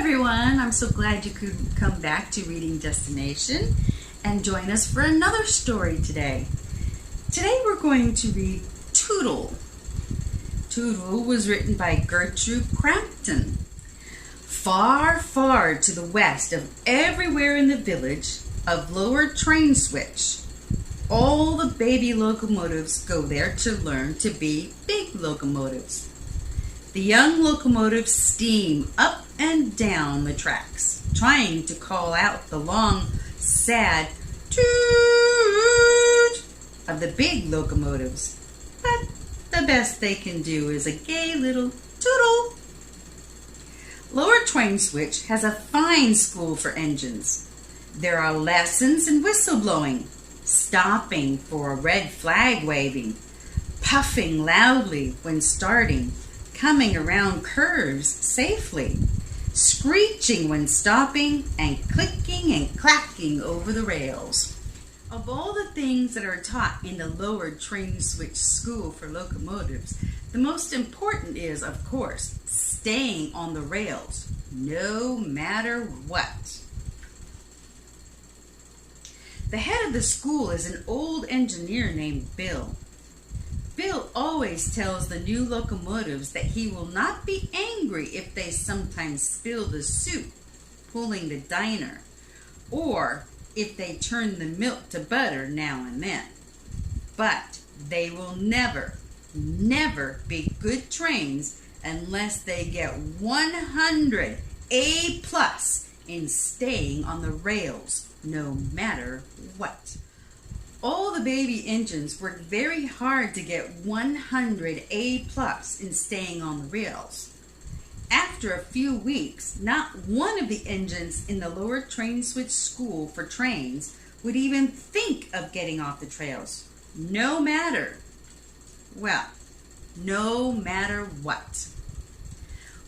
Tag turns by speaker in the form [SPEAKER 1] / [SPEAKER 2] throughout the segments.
[SPEAKER 1] everyone. I'm so glad you could come back to Reading Destination and join us for another story today. Today we're going to read Tootle. Tootle was written by Gertrude Crampton. Far, far to the west of everywhere in the village of Lower Train Switch, all the baby locomotives go there to learn to be big locomotives. The young locomotives steam up and down the tracks, trying to call out the long, sad toot of the big locomotives. But the best they can do is a gay little tootle. Lower Train Switch has a fine school for engines. There are lessons in whistleblowing, stopping for a red flag waving, puffing loudly when starting, coming around curves safely, screeching when stopping, and clicking and clacking over the rails. Of all the things that are taught in the Lower Train Switch School for Locomotives, the most important is, of course, staying on the rails, no matter what. The head of the school is an old engineer named Bill. Bill always tells the new locomotives that he will not be angry if they sometimes spill the soup, pulling the diner, or if they turn the milk to butter now and then. But they will never, never be good trains unless they get 100 A+ in staying on the rails, no matter what. All the baby engines worked very hard to get 100 A+ in staying on the rails. After a few weeks, not one of the engines in the Lower Train Switch School for Trains would even think of getting off the trails, no matter what.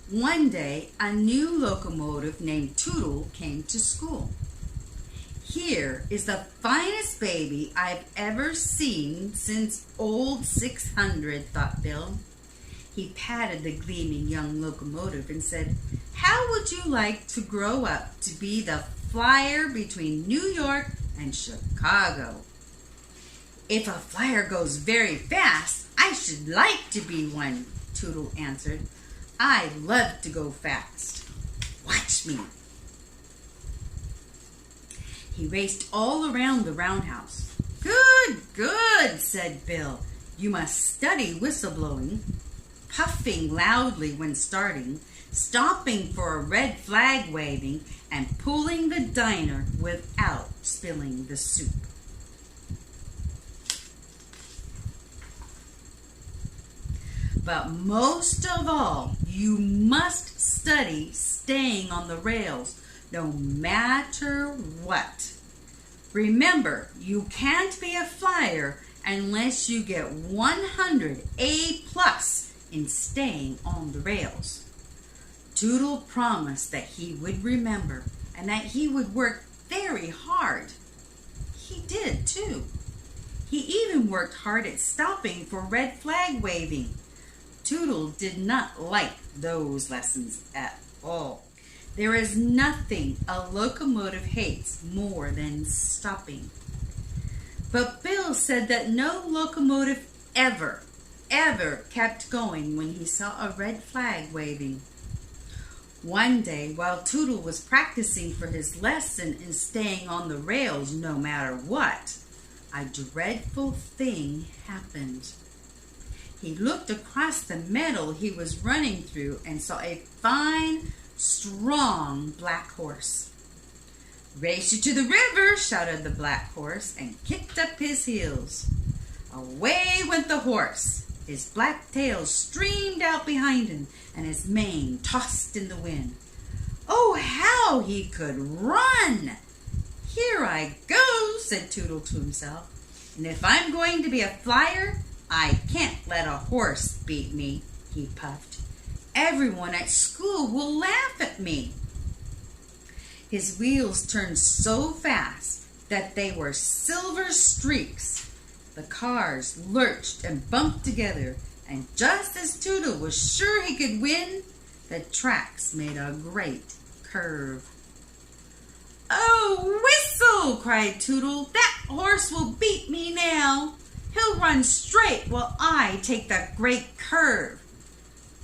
[SPEAKER 1] One day, a new locomotive named Tootle came to school. Here is the finest baby I've ever seen since old 600, thought Bill. He patted the gleaming young locomotive and said, "How would you like to grow up to be the flyer between New York and Chicago?" "If a flyer goes very fast, I should like to be one," Tootle answered. "I love to go fast. Watch me." He raced all around the roundhouse. "Good, good," said Bill. "You must study whistleblowing, puffing loudly when starting, stopping for a red flag waving, and pulling the diner without spilling the soup." But most of all, you must study staying on the rails, no matter what. Remember, you can't be a flyer unless you get 100 A+ in staying on the rails. Tootle promised that he would remember and that he would work very hard. He did too. He even worked hard at stopping for red flag waving. Tootle did not like those lessons at all. There is nothing a locomotive hates more than stopping. But Bill said that no locomotive ever kept going when he saw a red flag waving. One day, while Tootle was practicing for his lesson in staying on the rails no matter what, a dreadful thing happened. He looked across the meadow he was running through and saw a fine, strong black horse. "Race you to the river," shouted the black horse, and kicked up his heels. Away went the horse. His black tail streamed out behind him, and his mane tossed in the wind. Oh, how he could run! "Here I go," said Tootle to himself, "and if I'm going to be a flyer, I can't let a horse beat me," he puffed. "Everyone at school will laugh at me." His wheels turned so fast that they were silver streaks. The cars lurched and bumped together, and just as Tootle was sure he could win, the tracks made a great curve. "Oh, whistle!" cried Tootle. "That horse will beat me now. He'll run straight while I take the great curve."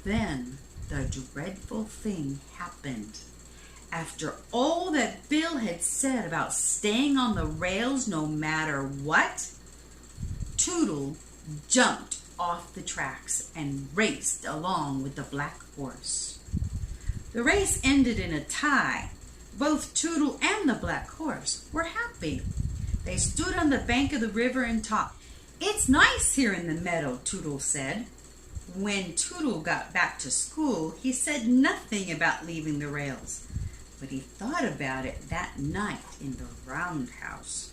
[SPEAKER 1] Then the dreadful thing happened. After all that Bill had said about staying on the rails no matter what, Tootle jumped off the tracks and raced along with the black horse. The race ended in a tie. Both Tootle and the black horse were happy. They stood on the bank of the river and talked. "It's nice here in the meadow," Tootle said. When Tootle got back to school, he said nothing about leaving the rails, but he thought about it that night in the roundhouse.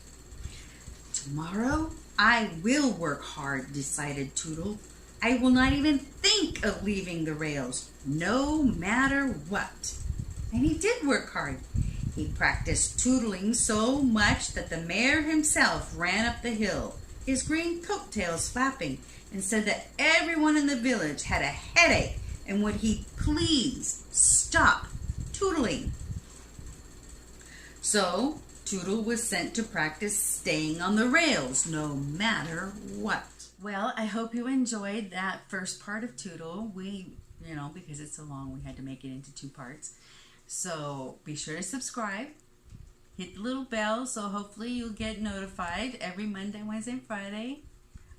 [SPEAKER 1] "Tomorrow I will work hard," decided Tootle. "I will not even think of leaving the rails, no matter what." And he did work hard. He practiced tootling so much that the mayor himself ran up the hill, his green coattails flapping, and said that everyone in the village had a headache and would he please stop tootling. So Tootle was sent to practice staying on the rails no matter what. Well, I hope you enjoyed that first part of Tootle. Because it's so long, we had to make it into 2 parts. So be sure to subscribe. Hit the little bell so hopefully you'll get notified every Monday, Wednesday, and Friday.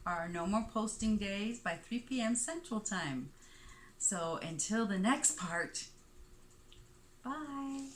[SPEAKER 1] Our no more posting days by 3 p.m. Central Time. So until the next part, bye.